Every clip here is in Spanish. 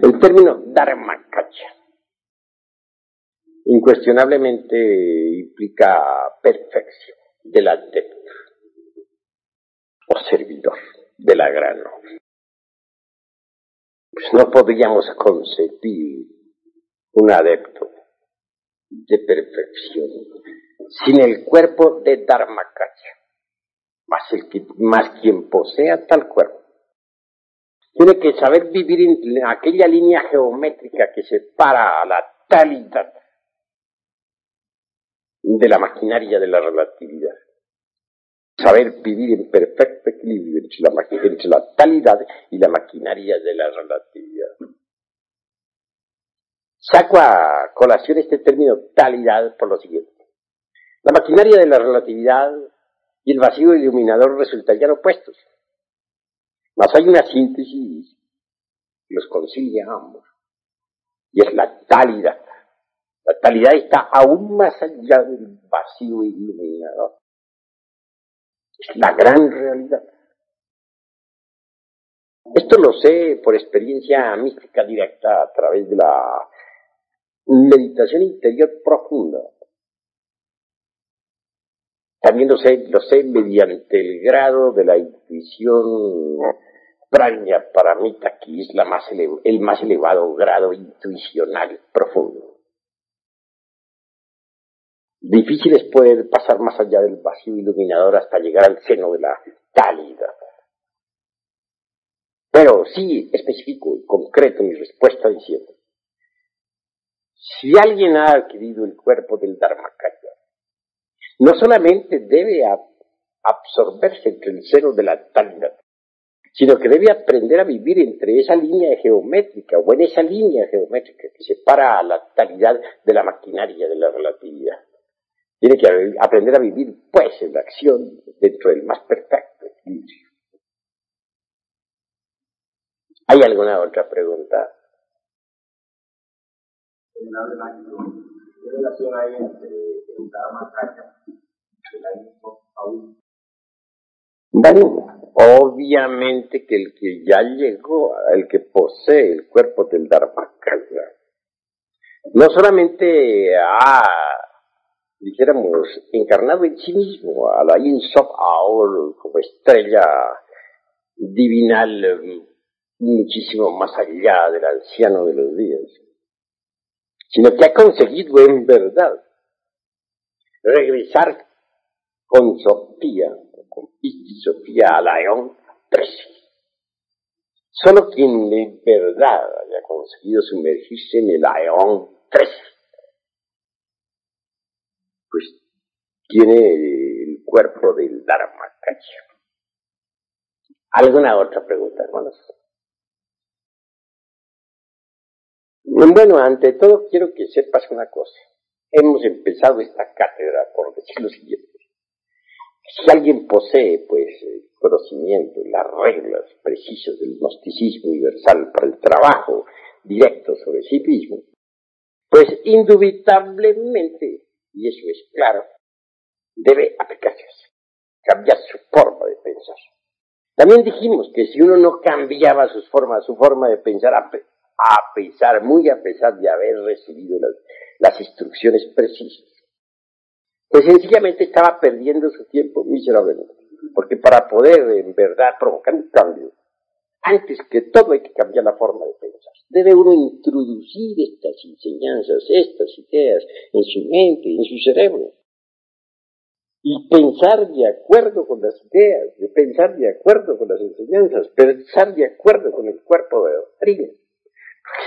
El término dharmakaya incuestionablemente implica perfección del adepto o servidor de la gran obra. Pues no podríamos concebir un adepto de perfección sin el cuerpo de dharmakaya, más quien posea tal cuerpo. Tiene que saber vivir en aquella línea geométrica que separa a la talidad de la maquinaria de la relatividad. Saber vivir en perfecto equilibrio entre la talidad y la maquinaria de la relatividad. Saco a colación este término talidad por lo siguiente. La maquinaria de la relatividad y el vacío iluminador resultarían opuestos. Mas hay una síntesis que los concilia a ambos, y es la talidad. La talidad está aún más allá del vacío iluminador. Es la gran realidad. Esto lo sé por experiencia mística directa a través de la meditación interior profunda. También lo sé mediante el grado de la intuición prajna paramita, que es el más elevado grado intuicional profundo. Difícil es poder pasar más allá del vacío iluminador hasta llegar al seno de la talidad. Pero sí especifico y concreto mi respuesta diciendo: si alguien ha adquirido el cuerpo del dharmakaya, no solamente debe absorberse entre el seno de la talidad, sino que debe aprender a vivir entre esa línea geométrica, o en esa línea geométrica que separa a la talidad de la maquinaria de la relatividad. Tiene que aprender a vivir, pues, en la acción dentro del más perfecto equilibrio. ¿Hay alguna otra pregunta? ¿Qué relación hay entre el dharmakaya y el ánimo aún? Bueno, obviamente que el que ya llegó, el que posee el cuerpo del dharmakaya, no solamente ha, dijéramos, encarnado en sí mismo a la Ein Sof Aor como estrella divinal muchísimo más allá del anciano de los días, sino que ha conseguido en verdad regresar con Sofía, con Isti Sofía a la Eón 13. Solo quien en verdad haya conseguido sumergirse en el Eón 13, pues tiene el cuerpo del dharmakaya. ¿Alguna otra pregunta, hermanos? Bueno, ante todo quiero que sepas una cosa. Hemos empezado esta cátedra por decir lo siguiente. Si alguien posee, pues, el conocimiento, las reglas precisas del gnosticismo universal para el trabajo directo sobre sí mismo, pues indubitablemente, y eso es claro, debe aplicarse, cambiar su forma de pensar. También dijimos que si uno no cambiaba su forma de pensar, muy a pesar de haber recibido las instrucciones precisas, pues sencillamente estaba perdiendo su tiempo miserablemente. Porque para poder en verdad provocar un cambio, antes que todo hay que cambiar la forma de pensar. Debe uno introducir estas enseñanzas, estas ideas en su mente, en su cerebro. Y pensar de acuerdo con las ideas, de pensar de acuerdo con las enseñanzas, pensar de acuerdo con el cuerpo de doctrina.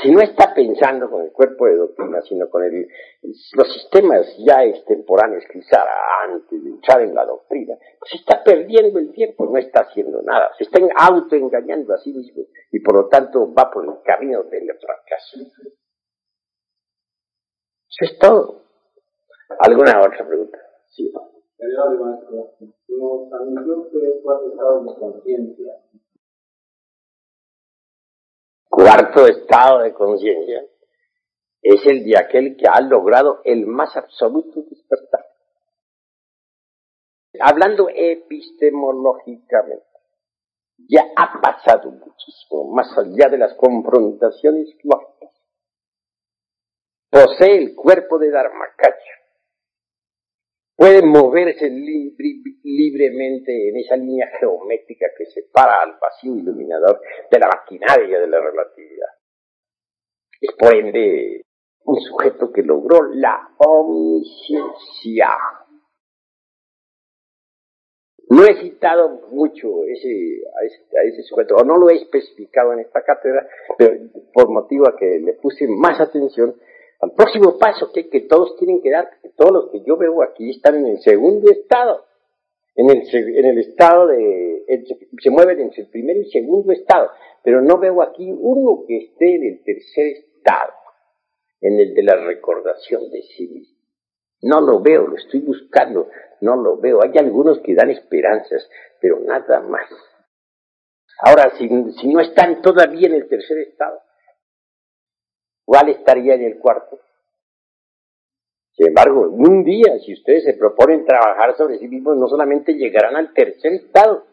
Si no está pensando con el cuerpo de doctrina, sino con los sistemas ya extemporáneos que usara antes de entrar en la doctrina, pues está perdiendo el tiempo, no está haciendo nada, se está autoengañando a sí mismo y por lo tanto va por el camino del fracaso. Eso es todo. ¿Alguna otra pregunta? Sí. Nos anunció que 4 estados de conciencia. Cuarto estado de conciencia es el de aquel que ha logrado el más absoluto despertar. Hablando epistemológicamente, ya ha pasado muchísimo, más allá de las confrontaciones lógicas. Posee el cuerpo de Dharmakaya. Puede moverse libremente en esa línea geométrica que separa al vacío iluminador de la maquinaria de la relatividad. Es por ende un sujeto que logró la omnisciencia. No he citado mucho a ese sujeto, o no lo he especificado en esta cátedra, pero por motivo a que le puse más atención al próximo paso que todos tienen que dar, porque todos los que yo veo aquí están en el segundo estado, en el estado se mueven entre el primer y segundo estado, pero no veo aquí uno que esté en el tercer estado, en el de la recordación de sí mismo. No lo veo, lo estoy buscando, no lo veo. Hay algunos que dan esperanzas, pero nada más. Ahora, si no están todavía en el tercer estado, ¿cuál estaría en el cuarto? Sin embargo, un día, si ustedes se proponen trabajar sobre sí mismos, no solamente llegarán al tercer estado,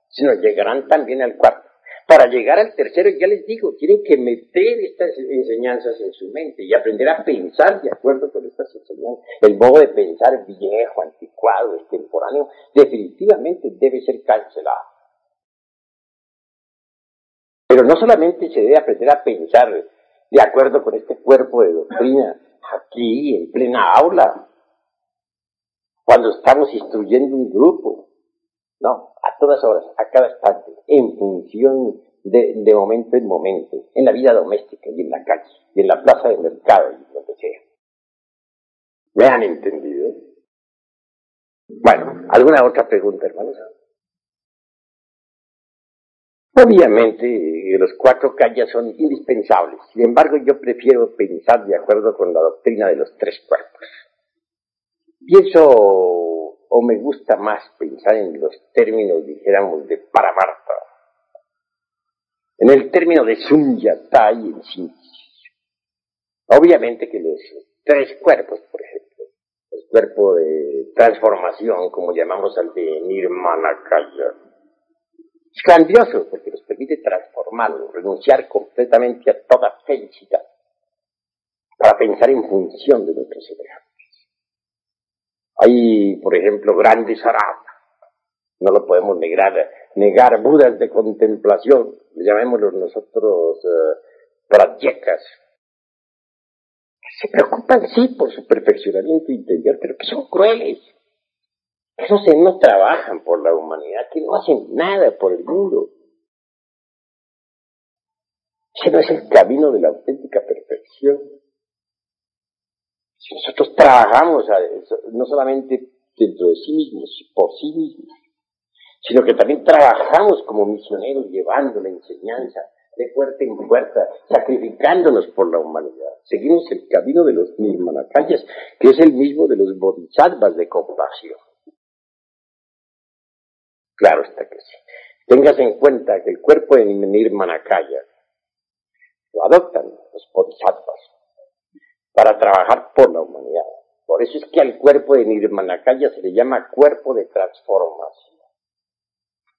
sino llegarán también al cuarto. Para llegar al tercero, ya les digo, tienen que meter estas enseñanzas en su mente y aprender a pensar de acuerdo con estas enseñanzas. El modo de pensar viejo, anticuado, extemporáneo, definitivamente debe ser cancelado. Pero no solamente se debe aprender a pensar de acuerdo con este cuerpo de doctrina, aquí, en plena aula, cuando estamos instruyendo un grupo. No, a todas horas, a cada instante, en función de momento en momento, en la vida doméstica y en la calle, y en la plaza de mercado y donde sea. ¿Me han entendido? Bueno, ¿alguna otra pregunta, hermanos? Obviamente, los 4 kayas son indispensables. Sin embargo, yo prefiero pensar de acuerdo con la doctrina de los 3 cuerpos. Pienso, o me gusta más pensar en los términos, dijéramos, de Paramarta, en el término de Sunyata y en síntesis. Obviamente que los 3 cuerpos, por ejemplo, el cuerpo de transformación, como llamamos al de Nirmanakaya, es grandioso porque nos permite transformarlo, renunciar completamente a toda felicidad para pensar en función de nuestros semejantes. Hay, por ejemplo, grandes aratas, no lo podemos negar budas de contemplación, llamémoslos nosotros pratyakas, que se preocupan, sí, por su perfeccionamiento interior, pero que son crueles. Esos no trabajan por la humanidad, que no hacen nada por el mundo. Ese no es el camino de la auténtica perfección. Si nosotros trabajamos no solamente dentro de sí mismos, por sí mismos, sino que también trabajamos como misioneros llevando la enseñanza de puerta en puerta, sacrificándonos por la humanidad. Seguimos el camino de los Nirmanakayas, que es el mismo de los bodhisattvas de compasión. Claro está que sí. Tengas en cuenta que el cuerpo de Nirmanakaya lo adoptan los bodhisattvas para trabajar por la humanidad. Por eso es que al cuerpo de Nirmanakaya se le llama cuerpo de transformación.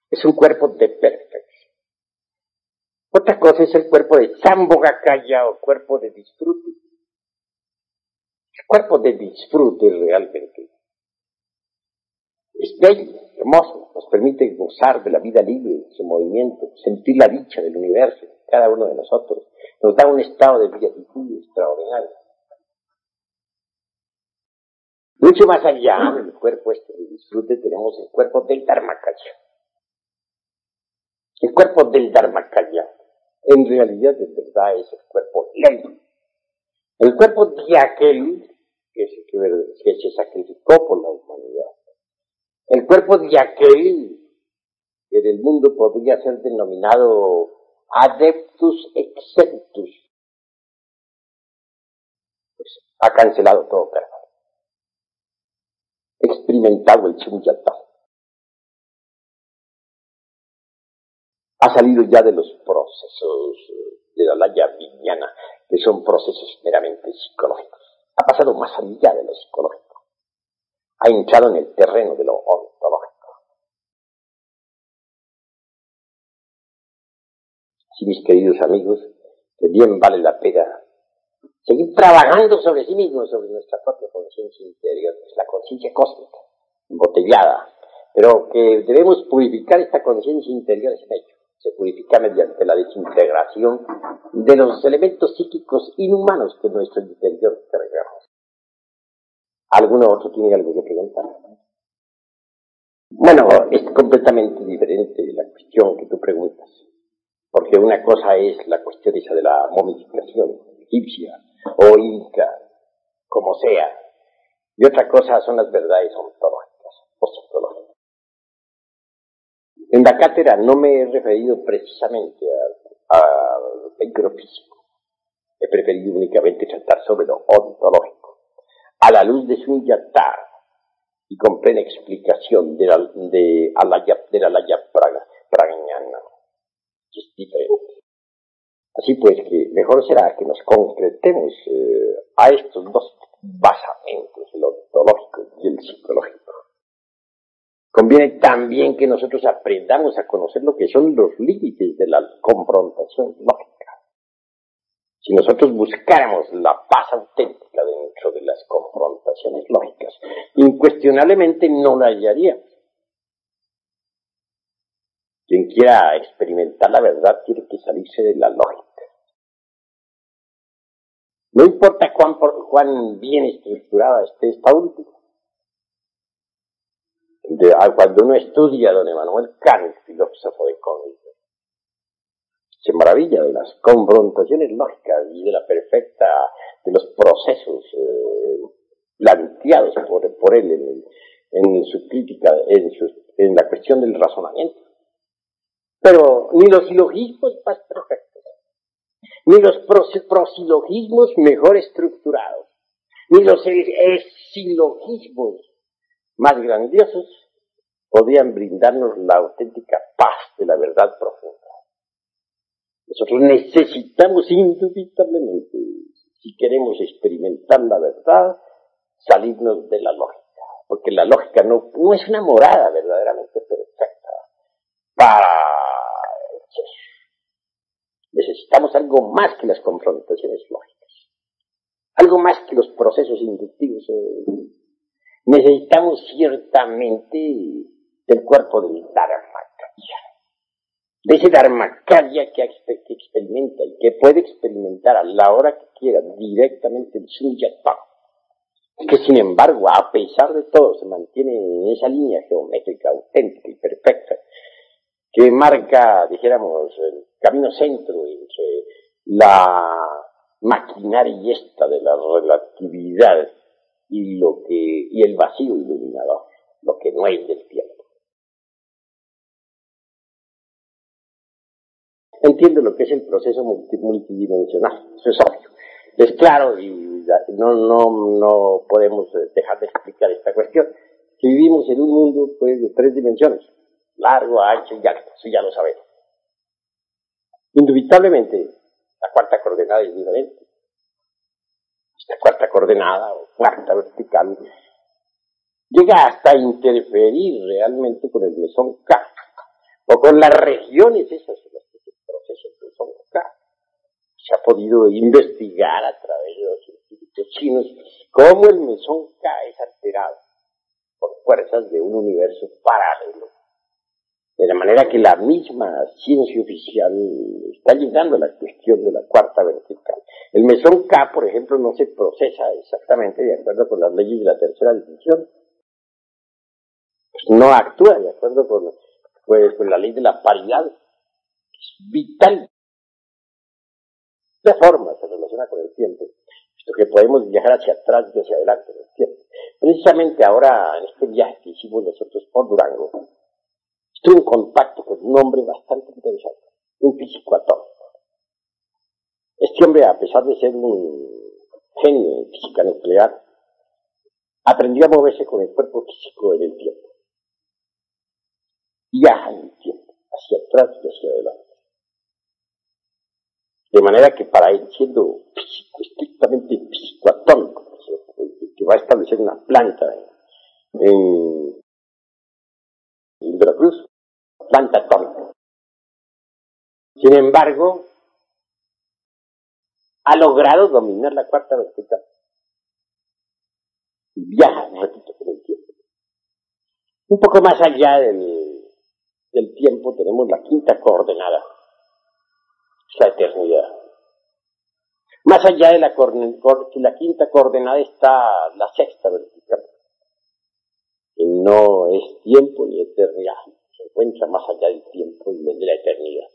Es un cuerpo de perfección. Otra cosa es el cuerpo de Sambhogakaya o cuerpo de disfrute. El cuerpo de disfrute realmente es bello, hermoso, nos permite gozar de la vida libre, su movimiento, sentir la dicha del universo, cada uno de nosotros. Nos da un estado de beatitud extraordinario. Mucho más allá del cuerpo de disfrute tenemos el cuerpo del Dharmakaya. El cuerpo del Dharmakaya, en realidad, de verdad, es el cuerpo lento. El cuerpo de aquel que se sacrificó por la humanidad. El cuerpo de aquel que en el mundo podría ser denominado adeptus exentus. Pues ha cancelado todo karma. Experimentado el Sunyata. Ha salido ya de los procesos de la laya viñana, que son procesos meramente psicológicos. Ha pasado más allá de lo psicológico. Ha entrado en el terreno de lo ontológico. Sí, mis queridos amigos, que bien vale la pena seguir trabajando sobre sí mismos, sobre nuestra propia conciencia interior, es la conciencia cósmica, embotellada, pero que debemos purificar esta conciencia interior, es un hecho. Se purifica mediante la desintegración de los elementos psíquicos inhumanos que en nuestro interior cargamos. ¿Alguno otro tiene algo que preguntar? Bueno, es completamente diferente la cuestión que tú preguntas, porque una cosa es la cuestión esa de la momificación egipcia o inca, como sea, y otra cosa son las verdades ontológicas o psicológicas. En la cátedra no me he referido precisamente al vehículo físico, he preferido únicamente tratar sobre lo ontológico, a la luz de Sunyatar y con plena explicación de la Laya Prajnana, que es diferente. Así pues, que mejor será que nos concretemos a estos dos basamentos, el ontológico y el psicológico. Conviene también que nosotros aprendamos a conocer lo que son los límites de la confrontación lógica. Si nosotros buscáramos la paz auténtica dentro de las confrontaciones lógicas, incuestionablemente no la hallaríamos. Quien quiera experimentar la verdad tiene que salirse de la lógica. No importa cuán bien estructurada esté esta última. Cuando uno estudia a don Emmanuel Kant, filósofo de Königsberg, se maravilla de las confrontaciones lógicas y de de los procesos planteados por él en su crítica, en la cuestión del razonamiento. Pero ni los silogismos más perfectos, ni los prosilogismos mejor estructurados, ni los silogismos más grandiosos podían brindarnos la auténtica paz de la verdad profunda. Nosotros necesitamos indubitablemente, si queremos experimentar la verdad, salirnos de la lógica, porque la lógica no es una morada verdaderamente perfecta para el ser. Necesitamos algo más que las confrontaciones lógicas, algo más que los procesos inductivos. Necesitamos ciertamente del cuerpo del Dharmakaya, de ese Dharmakaya que experimenta y que puede experimentar a la hora que quiera directamente el Sunyata, que sin embargo, a pesar de todo, se mantiene en esa línea geométrica auténtica y perfecta, que marca, dijéramos, el camino centro entre la maquinaria esta de la relatividad y el vacío iluminador, lo que no es del tiempo. Entiendo lo que es el proceso multidimensional, eso es obvio. Es claro y no podemos dejar de explicar esta cuestión. Que vivimos en un mundo pues de 3 dimensiones, largo, ancho y alto, eso ya lo sabemos. Indubitablemente, la cuarta coordenada es diferente. Esta cuarta coordenada o cuarta vertical llega hasta interferir realmente con el mesón K o con las regiones esas en las que se procesa el mesón K. Se ha podido investigar a través de los científicos chinos cómo el mesón K es alterado por fuerzas de un universo paralelo. De la manera que la misma ciencia oficial está llegando a la cuestión de la cuarta vertical. El mesón K, por ejemplo, no se procesa exactamente de acuerdo con las leyes de la tercera dimensión. Pues no actúa de acuerdo con la ley de la paridad. Es vital. De forma se relaciona con el tiempo, puesto que podemos viajar hacia atrás y hacia adelante en el tiempo. Precisamente ahora, en este viaje que hicimos nosotros por Durango, estuve en contacto con un hombre bastante interesante, un físico atómico. Este hombre, a pesar de ser un genio en física nuclear, aprendió a moverse con el cuerpo físico en el tiempo. Viaja en el tiempo, hacia atrás y hacia adelante. De manera que para él, siendo físico, estrictamente físico-atómico, que va a establecer una planta en Veracruz, planta atómica, Sin embargo, ha logrado dominar la cuarta vertical. Y viaja, repito, por el tiempo. Un poco más allá del tiempo tenemos la quinta coordenada, la eternidad. Más allá de la quinta coordenada está la sexta vertical, que no es tiempo ni eternidad, se encuentra más allá del tiempo y de la eternidad.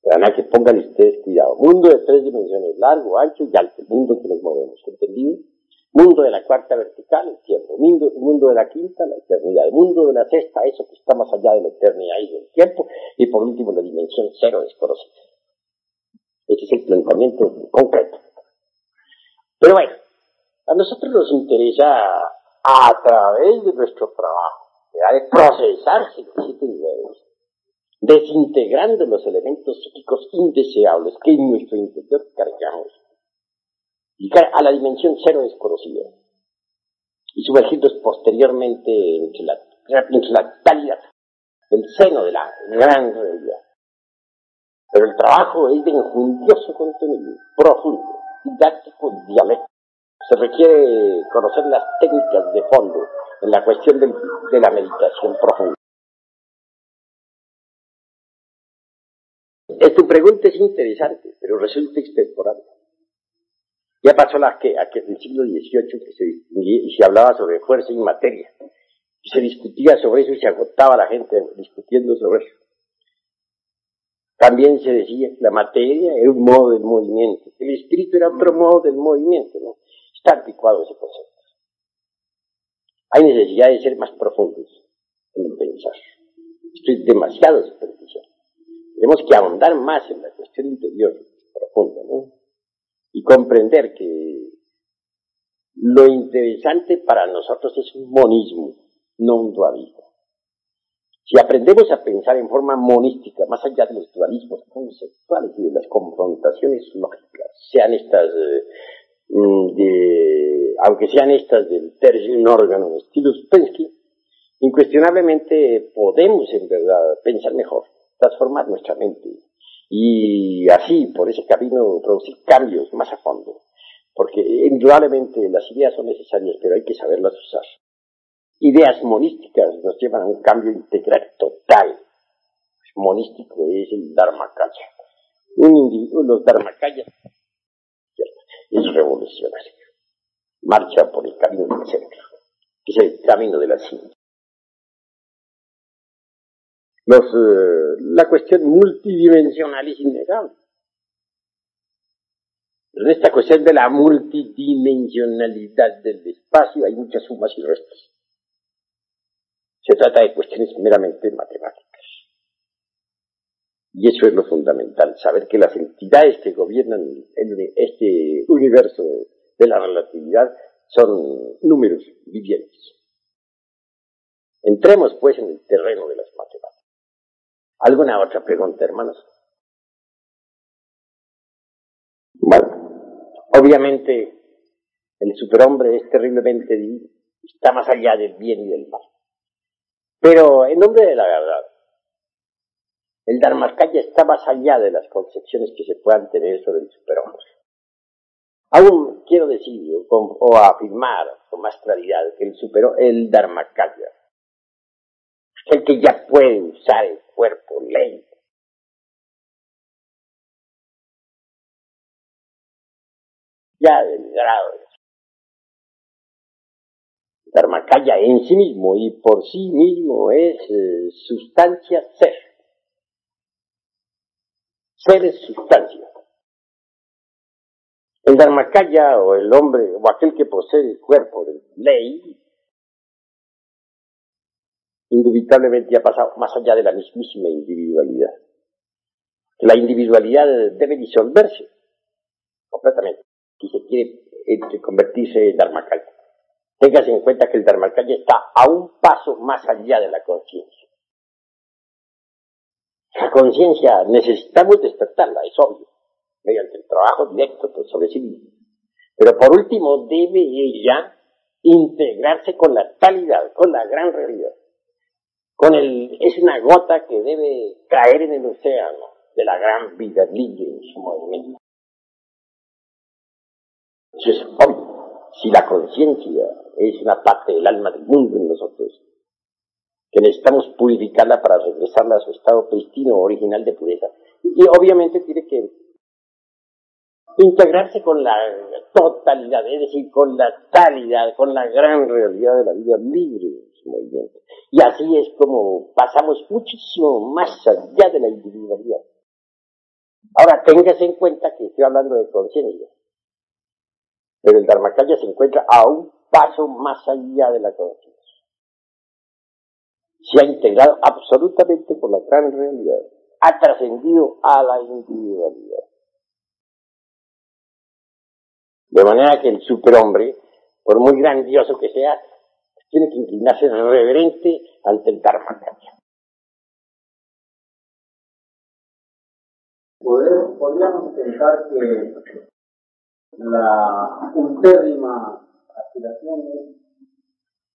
Para que pongan ustedes cuidado. Mundo de 3 dimensiones, largo, ancho y alto, el mundo en que nos movemos, ¿entendido? Mundo de la cuarta vertical, el tiempo. Mundo de la quinta, la eternidad. El mundo de la sexta, eso que está más allá de la eternidad y del tiempo. Y por último, la dimensión cero desconocida. Ese es el planteamiento concreto. Pero bueno, a nosotros nos interesa, a través de nuestro trabajo, de procesar siete niveles, desintegrando los elementos psíquicos indeseables que en nuestro interior cargamos, llegar a la dimensión cero desconocida y sumergirnos posteriormente entre la totalidad, el seno de la gran realidad. Pero el trabajo es de enjundioso contenido, profundo, didáctico, dialéctico. Se requiere conocer las técnicas de fondo en la cuestión de la meditación profunda. Tu pregunta es interesante, pero resulta extemporánea. Ya pasó el siglo XVIII que se distinguía y se hablaba sobre fuerza y materia. Y se discutía sobre eso y se agotaba la gente discutiendo sobre eso. También se decía que la materia era un modo del movimiento, que el espíritu era otro modo del movimiento, ¿no? Está anticuado ese concepto. Hay necesidad de ser más profundos en el pensar. Esto es demasiado superficial. Tenemos que ahondar más en la cuestión interior, profunda, ¿no? Y comprender que lo interesante para nosotros es un monismo, no un dualismo. Si aprendemos a pensar en forma monística, más allá de los dualismos conceptuales y de las confrontaciones lógicas, sean estas, aunque sean estas del tercio un órgano en estilo Uspensky, incuestionablemente podemos en verdad pensar mejor, transformar nuestra mente y así por ese camino producir cambios más a fondo, porque indudablemente las ideas son necesarias, pero hay que saberlas usar. Ideas monísticas nos llevan a un cambio integral total. Monístico es el Dharmakaya. Un individuo, los Dharmakayas, es revolucionario. Marcha por el camino del centro, que es el camino de la ciencia. La cuestión multidimensional es innegable. Pero en esta cuestión de la multidimensionalidad del espacio hay muchas sumas y restos. Se trata de cuestiones meramente matemáticas. Y eso es lo fundamental, saber que las entidades que gobiernan este universo de la relatividad son números vivientes. Entremos pues en el terreno de las matemáticas. ¿Alguna otra pregunta, hermanos? Bueno, obviamente el superhombre es terriblemente divino, está más allá del bien y del mal. Pero en nombre de la verdad, el Dharmakaya está más allá de las concepciones que se puedan tener sobre el superhombre. Aún quiero decir o afirmar con más claridad que el Dharmakaya, el que ya puede usar el cuerpo ley, ya del grado de Dharmakaya en sí mismo y por sí mismo es sustancia ser. Ser es sustancia. El Dharmakaya o el hombre o aquel que posee el cuerpo de ley indubitablemente ha pasado más allá de la mismísima individualidad. La individualidad debe disolverse completamente si se quiere convertirse en Dharmakaya. Téngase en cuenta que el Dharmakaya está a un paso más allá de la conciencia. La conciencia necesitamos despertarla, es obvio, mediante el trabajo directo sobre sí mismo. Pero por último debe ella integrarse con la talidad, con la gran realidad, es una gota que debe caer en el océano de la gran vida libre en su movimiento. Eso es obvio. Si la conciencia es una parte del alma del mundo en nosotros, que necesitamos purificarla para regresarla a su estado prístino original de pureza. Y obviamente tiene que integrarse con la totalidad, es decir, con la totalidad, con la gran realidad de la vida libre en su movimiento. Y así es como pasamos muchísimo más allá de la individualidad. Ahora, téngase en cuenta que estoy hablando de conciencia, pero el Dharmakaya se encuentra a un paso más allá de la conciencia. Se ha integrado absolutamente con la gran realidad, ha trascendido a la individualidad. De manera que el superhombre, por muy grandioso que sea, tiene que inclinarse reverente ante el Dharmakaya. Podríamos pensar que la ultérrima aspiración es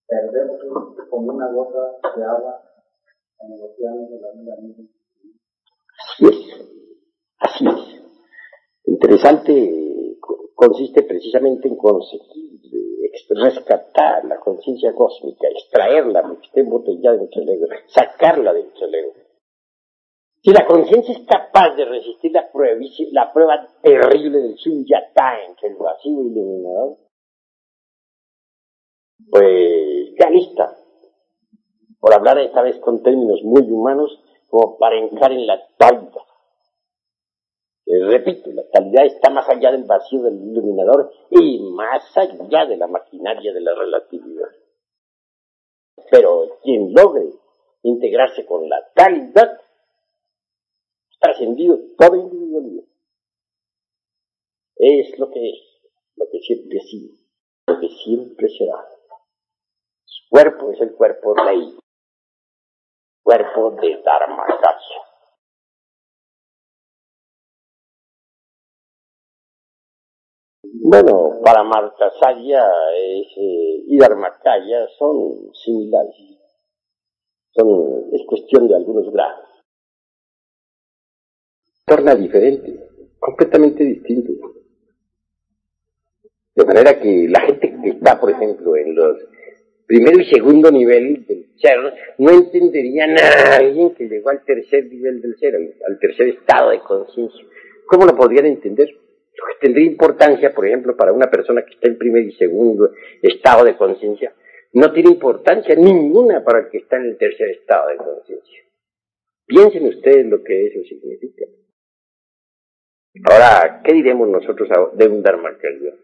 perderse como una gota de agua en el océano de la vida misma. Así es. Interesante, consiste precisamente en conseguir rescatar la conciencia cósmica, extraerla, porque está embotellada dentro del ego, sacarla dentro del ego. Si la conciencia es capaz de resistir la prueba terrible del Sunyata entre el vacío iluminador, pues ya lista, por hablar esta vez con términos muy humanos, como para entrar en la talidad. Repito, la talidad está más allá del vacío del iluminador y más allá de la maquinaria de la relatividad. Pero quien logre integrarse con la talidad, trascendido toda individualidad. Es lo que siempre ha sido, lo que siempre será. Su cuerpo es el cuerpo ley, cuerpo de Dharmakaya. Bueno, para Martasarya y Dharmakaya son similares. Es cuestión de algunos grados. Torna diferente, completamente distinto. De manera que la gente que está, por ejemplo, en los primero y segundo nivel del ser, no entenderían a alguien que llegó al tercer nivel del ser, al tercer estado de conciencia. ¿Cómo lo podrían entender? Lo que tendría importancia, por ejemplo, para una persona que está en primer y segundo estado de conciencia, no tiene importancia ninguna para el que está en el tercer estado de conciencia. Piensen ustedes lo que eso significa. Ahora, ¿qué diremos nosotros de un Dharmakaya?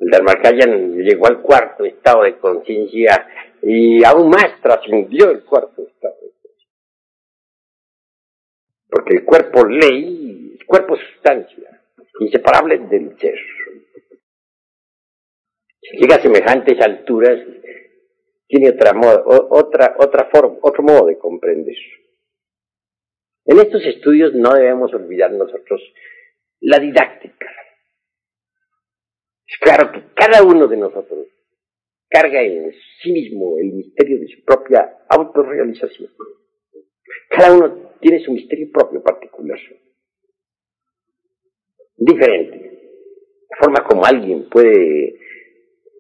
El Dharmakaya llegó al cuarto estado de conciencia y aún más trascendió el cuarto estado de conciencia. Porque el cuerpo ley, el cuerpo sustancia, inseparable del ser. Si llega a semejantes alturas, tiene otro modo de comprender. En estos estudios no debemos olvidar nosotros la didáctica. Es claro que cada uno de nosotros carga en sí mismo el misterio de su propia autorrealización. Cada uno tiene su misterio propio particular. Diferente. La forma como alguien puede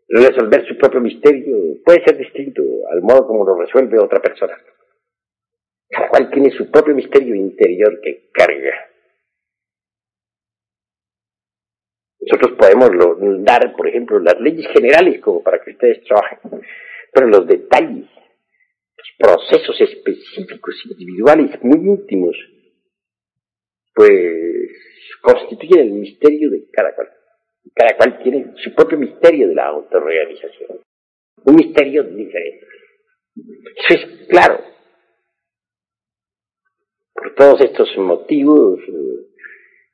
resolver su propio misterio puede ser distinto al modo como lo resuelve otra persona. Cada cual tiene su propio misterio interior que carga. Nosotros podemos dar, por ejemplo, las leyes generales como para que ustedes trabajen, pero los detalles, los procesos específicos, individuales, muy íntimos, pues constituyen el misterio de cada cual. Cada cual tiene su propio misterio de la autorrealización. Un misterio diferente. Eso es claro. Por todos estos motivos,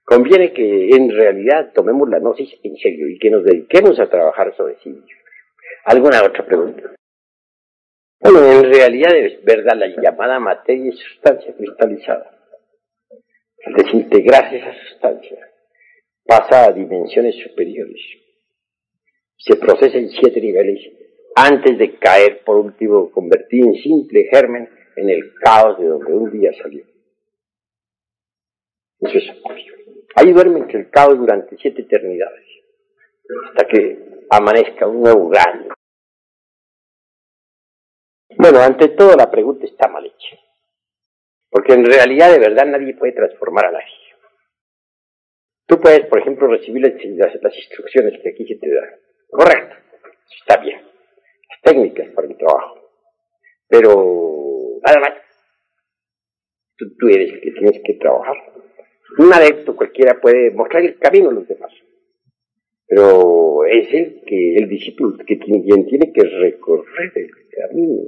conviene que en realidad tomemos la gnosis en serio y que nos dediquemos a trabajar sobre sí mismos. ¿Alguna otra pregunta? Bueno, en realidad es verdad, la llamada materia es sustancia cristalizada. Al desintegrarse esa sustancia, pasa a dimensiones superiores. Se procesa en 7 niveles antes de caer, por último, convertido en simple germen en el caos de donde un día salió. Eso es obvio. Ahí duerme entre el caos durante 7 eternidades, hasta que amanezca un nuevo gallo. Bueno, ante todo la pregunta está mal hecha, porque en realidad de verdad nadie puede transformar a nadie. Tú puedes, por ejemplo, recibir las instrucciones que aquí se te dan. Correcto, está bien. Las técnicas para el trabajo. Pero nada más. Tú eres el que tienes que trabajar. Un adepto cualquiera puede mostrar el camino a los demás. Pero es el discípulo quien tiene que recorrer el camino.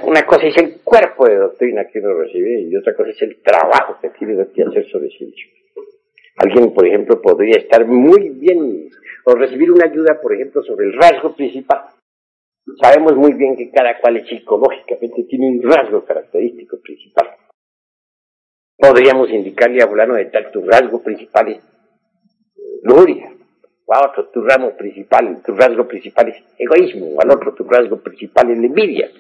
Una cosa es el cuerpo de doctrina que uno recibe y otra cosa es el trabajo que tiene que hacer sobre sí mismo. Alguien, por ejemplo, podría estar muy bien o recibir una ayuda, por ejemplo, sobre el rasgo principal. Sabemos muy bien que cada cual psicológicamente tiene un rasgo característico principal. Podríamos indicarle a fulano de tal, tu rasgo principal es lujuria, o a otro tu rasgo principal es egoísmo, o al otro tu rasgo principal es la envidia.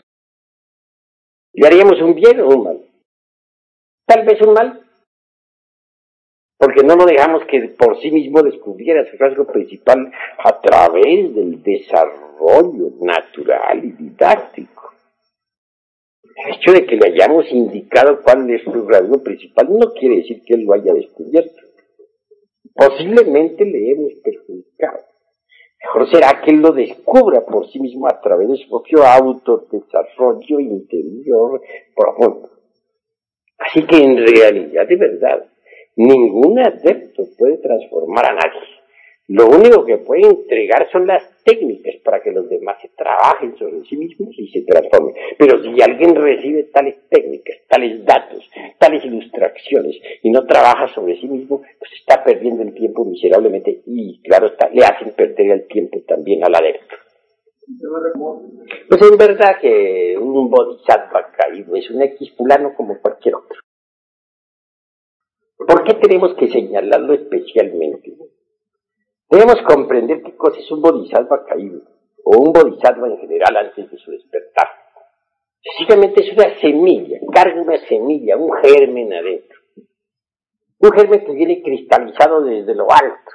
¿Le haríamos un bien o un mal? Tal vez un mal, porque no lo dejamos que por sí mismo descubriera su rasgo principal a través del desarrollo natural y didáctico. El hecho de que le hayamos indicado cuál es su rasgo principal no quiere decir que él lo haya descubierto. Posiblemente le hemos perjudicado. Mejor será que él lo descubra por sí mismo a través de su propio autodesarrollo interior profundo. Así que en realidad, de verdad, ningún adepto puede transformar a nadie. Lo único que puede entregar son las técnicas para que los demás se trabajen sobre sí mismos y se transformen. Pero si alguien recibe tales técnicas, tales datos, tales ilustraciones y no trabaja sobre sí mismo, pues está perdiendo el tiempo miserablemente y, claro, le hacen perder el tiempo también al adepto. Pues en verdad que un bodhisattva caído es un equipulano como cualquier otro. ¿Por qué tenemos que señalarlo especialmente? Debemos comprender qué cosa es un bodhisattva caído, o un bodhisattva en general antes de su despertar. Sencillamente es una semilla, carga una semilla, un germen adentro. Un germen que viene cristalizado desde lo alto.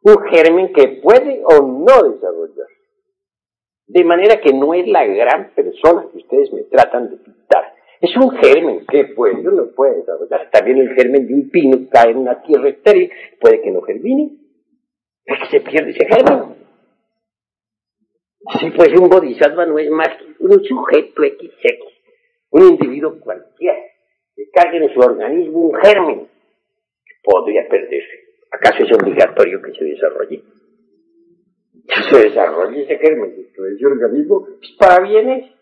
Un germen que puede o no desarrollar. De manera que no es la gran persona que ustedes me tratan de pintar. Es un germen que puede o no puede desarrollar. También el germen de un pino cae en una tierra estéril, puede que no germine. Es que se pierde ese germen. Si pues un bodhisattva no es más que un sujeto XX, un individuo cualquiera, que cargue en su organismo un germen que podría perderse. ¿Acaso es obligatorio que se desarrolle? Si se desarrolla ese germen dentro de ese organismo, pues para bien es.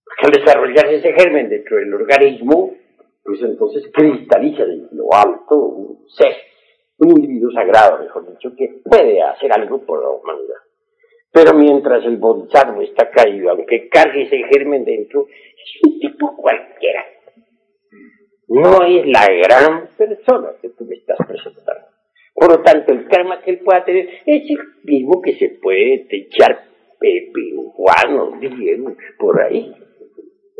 Porque al desarrollarse ese germen dentro del organismo, pues entonces cristaliza desde lo alto un ser, un individuo sagrado, mejor dicho, que puede hacer algo por la humanidad. Pero mientras el bodhisattva está caído, aunque cargue ese germen dentro, es un tipo cualquiera. No es la gran persona que tú me estás presentando. Por lo tanto, el karma que él pueda tener es el mismo que se puede echar Pepe, Juan o Diego, por ahí.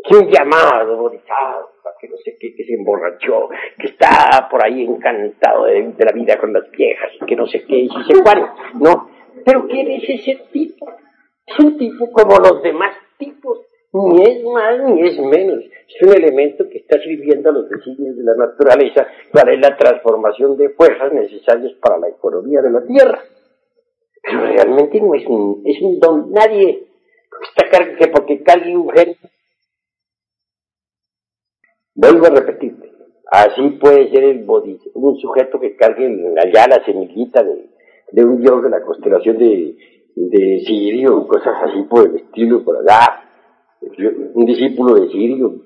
Que un llamado bodhisattva, que no sé qué, que se emborrachó, que está por ahí encantado de la vida con las viejas, que no sé qué, y si se Juan, no. Pero ¿quién es ese tipo? Es un tipo como los demás tipos, ni es más ni es menos. Es un elemento que está sirviendo a los designios de la naturaleza para la transformación de fuerzas necesarias para la economía de la Tierra. Pero realmente no es un don nadie. Porque cargue un germen. Vuelvo a repetirte, así puede ser un sujeto que cargue allá la semillita de un dios de la constelación de Sirio, cosas así por el estilo, por allá, un discípulo de Sirio.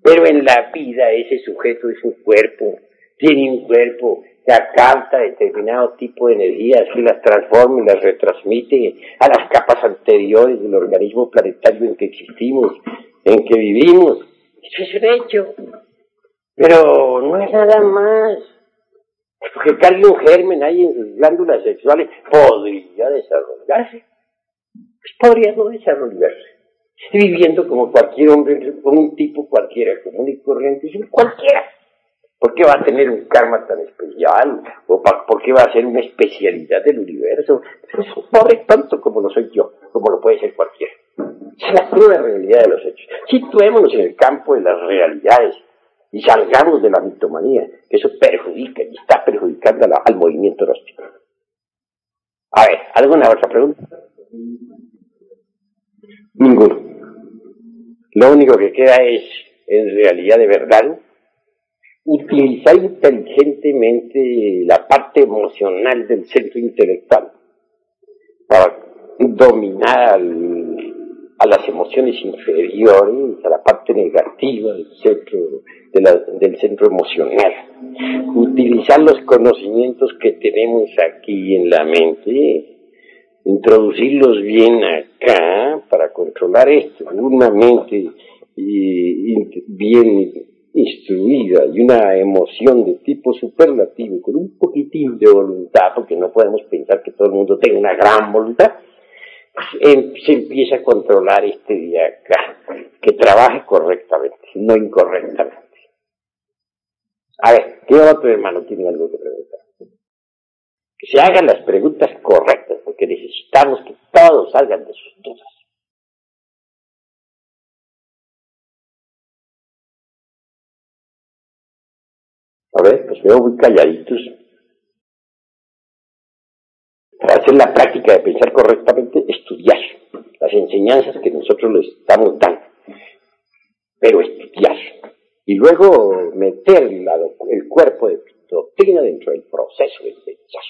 Pero en la vida ese sujeto es un cuerpo, tiene un cuerpo que capta determinado tipo de energías, que las transforma y las retransmite a las capas anteriores del organismo planetario en que existimos, en que vivimos. Eso es un hecho, pero no es nada más. Porque cargue un germen ahí en sus glándulas sexuales, podría desarrollarse, pues podría no desarrollarse. viviendo como cualquier hombre, como un tipo cualquiera, común y corriente, cualquiera. ¿Por qué va a tener un karma tan especial? ¿O por qué va a ser una especialidad del universo? Es un pobre tonto como lo soy yo, como lo puede ser cualquiera. Es la cruda realidad de los hechos. Situémonos en el campo de las realidades y salgamos de la mitomanía, que eso perjudica y está perjudicando al movimiento gnóstico. A ver, ¿alguna otra pregunta? Ninguno. Lo único que queda es, en realidad de verdad, utilizar inteligentemente la parte emocional del centro intelectual para dominar a las emociones inferiores, a la parte negativa del centro emocional. Utilizar los conocimientos que tenemos aquí en la mente, introducirlos bien acá para controlar esto. Una mente bien instruida y una emoción de tipo superlativo con un poquitín de voluntad, porque no podemos pensar que todo el mundo tenga una gran voluntad, se empieza a controlar este de acá, que trabaje correctamente, no incorrectamente. A ver, ¿qué otro hermano tiene algo que preguntar? Que se hagan las preguntas correctas, porque necesitamos que todos salgan de sus dudas. A ver, pues veo muy calladitos. Para hacer la práctica de pensar correctamente, estudiar las enseñanzas que nosotros les estamos dando. Pero estudiar. Y luego meter el cuerpo de doctrina dentro del proceso de pensar.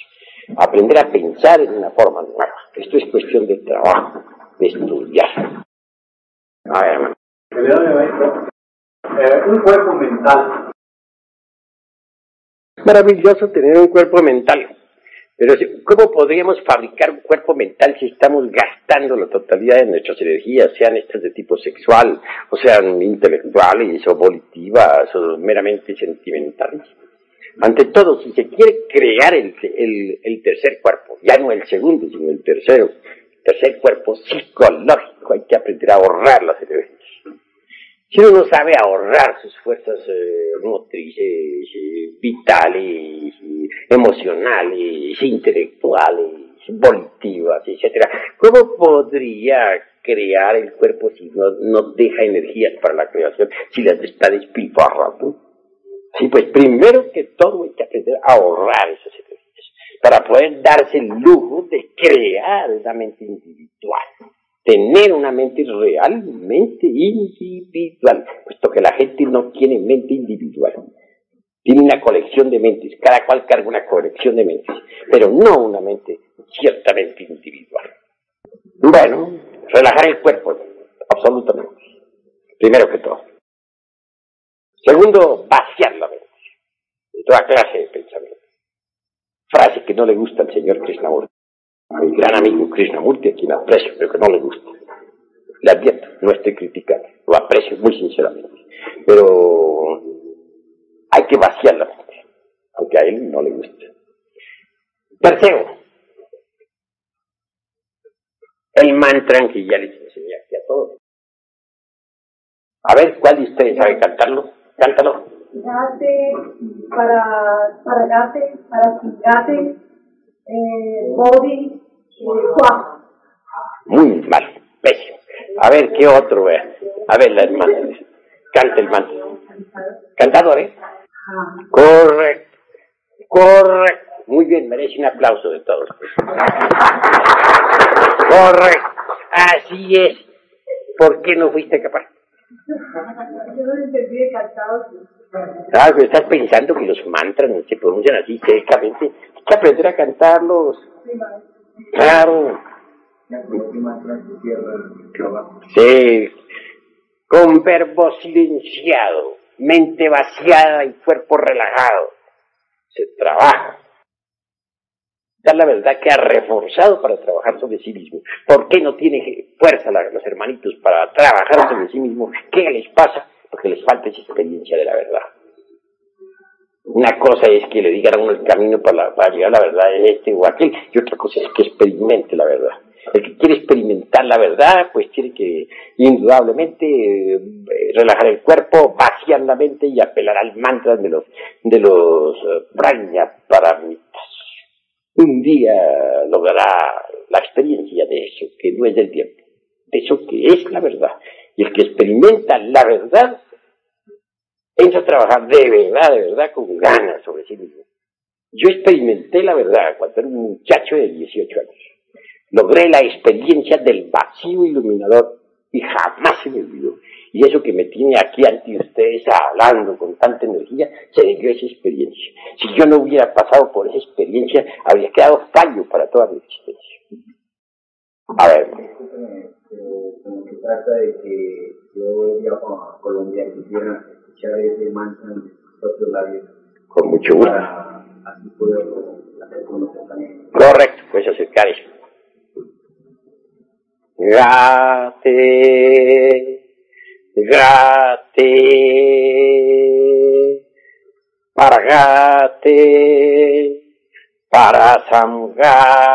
Aprender a pensar en una forma nueva. Esto es cuestión de trabajo, de estudiar. A ver, hermano. Un cuerpo mental. Maravilloso tener un cuerpo mental. Pero ¿cómo podríamos fabricar un cuerpo mental si estamos gastando la totalidad de nuestras energías, sean estas de tipo sexual, o sean intelectuales, o volitivas, o meramente sentimentales? Ante todo, si se quiere crear el tercer cuerpo, ya no el segundo, sino el tercer cuerpo psicológico, hay que aprender a ahorrar las energías. Si uno no sabe ahorrar sus fuerzas motrices, vitales, emocionales, intelectuales, volitivas, etcétera, ¿cómo podría crear el cuerpo si no deja energías para la creación, si las está despilfarrando? Sí, pues primero que todo hay que aprender a ahorrar esas energías para poder darse el lujo de crear una mente individual. Tener una mente realmente individual, puesto que la gente no tiene mente individual. Tiene una colección de mentes, cada cual carga una colección de mentes, pero no una mente ciertamente individual. Bueno, relajar el cuerpo, absolutamente. Primero que todo. Segundo, vaciar la mente de toda clase de pensamiento. Frase que no le gusta al señor Krishnamurti. A mi gran amigo Krishnamurti, a quien aprecio, pero que no le gusta. Le advierto, no estoy criticando, lo aprecio muy sinceramente. Pero hay que vaciar la mente, aunque a él no le guste. Tercero, el mantra que ya les enseñé aquí a todos. A ver, ¿cuál de ustedes sabe cantarlo? Cántalo. Gate, para gate, para gate, body, swap. Muy mal, pésimo. A ver, ¿qué otro? A ver, la hermana. Canta el mantra. Cantado, ¿eh? Correcto. Correcto. Muy bien, merece un aplauso de todos. Correcto. Así es. ¿Por qué no fuiste capaz? Yo no entendí de cantados. Claro, estás pensando que los mantras no se pronuncian así secamente. Hay que aprender a cantarlos. Claro. Sí. Con verbo silenciado, mente vaciada y cuerpo relajado. Se trabaja. Da la verdad que ha reforzado para trabajar sobre sí mismo. ¿Por qué no tiene fuerza los hermanitos para trabajar sobre sí mismo? ¿Qué les pasa? Porque les falta esa experiencia de la verdad. Una cosa es que le digan a uno el camino para llegar a la verdad es este o aquel, y otra cosa es que experimente la verdad. El que quiere experimentar la verdad, pues tiene que indudablemente relajar el cuerpo, vaciar la mente y apelar al mantra de los Prajnaparamitas. Un día logrará la experiencia de eso, que no es del tiempo, de eso que es la verdad. Y el que experimenta la verdad, entra a trabajar de verdad, con ganas sobre sí mismo. Yo experimenté la verdad cuando era un muchacho de 18 años. Logré la experiencia del vacío iluminador y jamás se me olvidó. Y eso que me tiene aquí ante ustedes hablando con tanta energía, se debió a esa experiencia. Si yo no hubiera pasado por esa experiencia, habría quedado fallo para toda mi existencia. A ver. Como se trata de que yo viajo a Colombia y quisiera escuchar ese mantra en sus propios labios. Con mucho gusto. Para así poderlo hacer conocer también. Correcto, pues acercar eso. Gate, paragate, parasamgate.